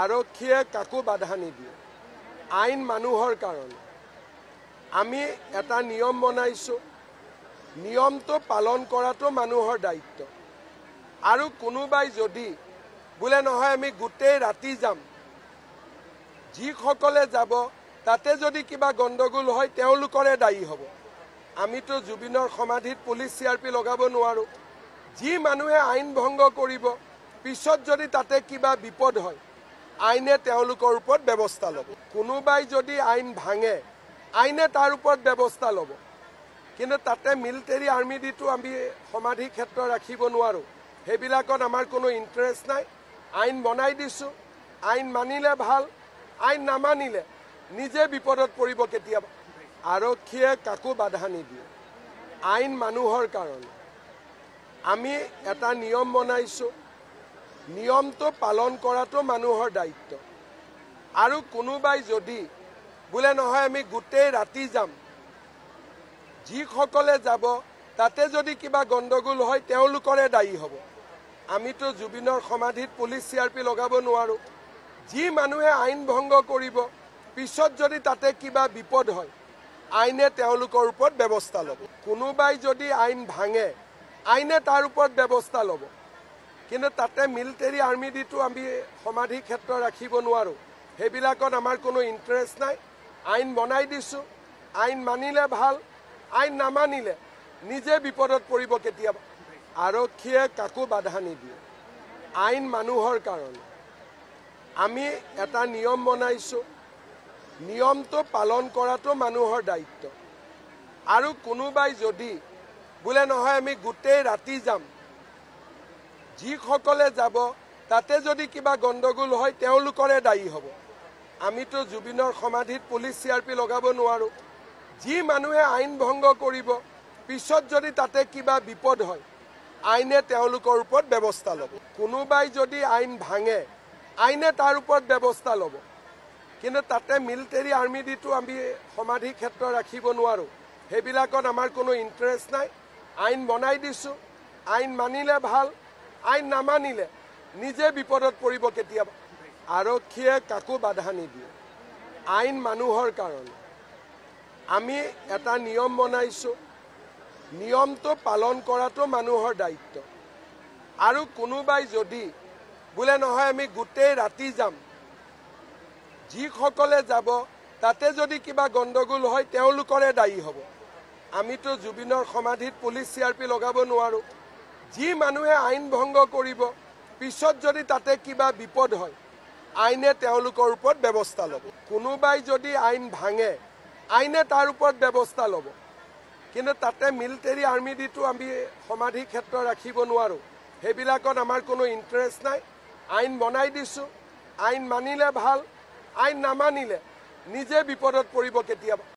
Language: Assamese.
আৰক্ষীয়ে কাকো বাধা নিদিয়ে। আইন মানুহৰ কাৰণে। আমি এটা নিয়ম বনাইছোঁ, নিয়মটো পালন কৰাটো মানুহৰ দায়িত্ব। আৰু কোনোবাই যদি বোলে নহয় আমি গোটেই ৰাতি যাম, যিসকলে যাব তাতে যদি কিবা গণ্ডগোল হয় তেওঁলোকৰে দায়ী হ'ব। আমিতো জুবিনৰ সমাধিত পুলিচ CRP লগাব নোৱাৰোঁ। যি মানুহে আইন ভংগ কৰিব, পিছত যদি তাতে কিবা বিপদ হয়, আইনে তেওঁলোকৰ ওপৰত ব্যৱস্থা ল'ব। কোনোবাই যদি আইন ভাঙে, আইনে তাৰ ওপৰত ব্যৱস্থা ল'ব। কিন্তু তাতে মিলিটাৰী আৰ্মি দিটো আমি সমাধি ক্ষেত্ৰ ৰাখিব নোৱাৰোঁ। সেইবিলাকত আমাৰ কোনো ইণ্টাৰেষ্ট নাই। আইন বনাই দিছোঁ, আইন মানিলে ভাল, আইন নামানিলে নিজে বিপদত পৰিব কেতিয়াবা। আৰক্ষীয়ে কাকো বাধা নিদিয়ে। আইন মানুহৰ কাৰণে। আমি এটা নিয়ম বনাইছোঁ, নিয়মটো পালন কৰাটো মানুহৰ দায়িত্ব। আৰু কোনোবাই যদি বোলে নহয় আমি গোটেই ৰাতি যাম, যিসকলে যাব তাতে যদি কিবা গণ্ডগোল হয় তেওঁলোকৰে দায়ী হ'ব। আমিতো জুবিনৰ সমাধিত পুলিচ CRP লগাব নোৱাৰোঁ। যি মানুহে আইন ভংগ কৰিব, পিছত যদি তাতে কিবা বিপদ হয়, আইনে তেওঁলোকৰ ওপৰত ব্যৱস্থা ল'ব। কোনোবাই যদি আইন ভাঙে, আইনে তাৰ ওপৰত ব্যৱস্থা ল'ব। কিন্তু তাতে মিলিটাৰী আৰ্মি দিটো আমি সমাধি ক্ষেত্ৰ ৰাখিব নোৱাৰোঁ। সেইবিলাকত আমাৰ কোনো ইণ্টাৰেষ্ট নাই। আইন বনাই দিছোঁ, আইন মানিলে ভাল, আইন নামানিলে নিজে বিপদত পৰিব কেতিয়াবা। আৰক্ষীয়ে কাকো বাধা নিদিয়ে। আইন মানুহৰ কাৰণে। আমি এটা নিয়ম বনাইছোঁ, নিয়মটো পালন কৰাটো মানুহৰ দায়িত্ব। আৰু কোনোবাই যদি বোলে নহয় আমি গোটেই ৰাতি যাম, যিসকলে যাব তাতে যদি কিবা গণ্ডগোল হয় তেওঁলোকৰে দায়ী হ'ব। আমিতো জুবিনৰ সমাধিত পুলিচ CRP লগাব নোৱাৰোঁ। যি মানুহে আইন ভংগ কৰিব, পিছত যদি তাতে কিবা বিপদ হয়, আইনে তেওঁলোকৰ ওপৰত ব্যৱস্থা ল'ব। কোনোবাই যদি আইন ভাঙে, আইনে তাৰ ওপৰত ব্যৱস্থা ল'ব। কিন্তু তাতে মিলিটাৰী আৰ্মি দিটো আমি সমাধি ক্ষেত্ৰ ৰাখিব নোৱাৰোঁ। সেইবিলাকত আমাৰ কোনো ইণ্টাৰেষ্ট নাই। আইন বনাই দিছোঁ, আইন মানিলে ভাল, আইন নামানিলে নিজে বিপদত পৰিব কেতিয়াবা। আৰক্ষীয়ে কাকো বাধা নিদিয়ে। আইন মানুহৰ কাৰণে। আমি এটা নিয়ম বনাইছোঁ, নিয়মটো পালন কৰাটো মানুহৰ দায়িত্ব। আৰু কোনোবাই যদি বোলে নহয় আমি গোটেই ৰাতি যাম, যিসকলে যাব তাতে যদি কিবা গণ্ডগোল হয় তেওঁলোকৰে দায়ী হ'ব। আমিতো জুবিনৰ সমাধিত পুলিচ CRP লগাব নোৱাৰোঁ। যি মানুহে আইন ভংগ কৰিব, পিছত যদি তাতে কিবা বিপদ হয়, আইনে তেওঁলোকৰ ওপৰত ব্যৱস্থা ল'ব। কোনোবাই যদি আইন ভাঙে, আইনে তাৰ ওপৰত ব্যৱস্থা ল'ব। কিন্তু তাতে মিলিটাৰী আৰ্মি দিটো আমি সমাধি ক্ষেত্ৰ ৰাখিব নোৱাৰোঁ। সেইবিলাকত আমাৰ কোনো ইণ্টাৰেষ্ট নাই। আইন বনাই দিছোঁ, আইন মানিলে ভাল, আইন নামানিলে নিজে বিপদত পৰিব কেতিয়াবা।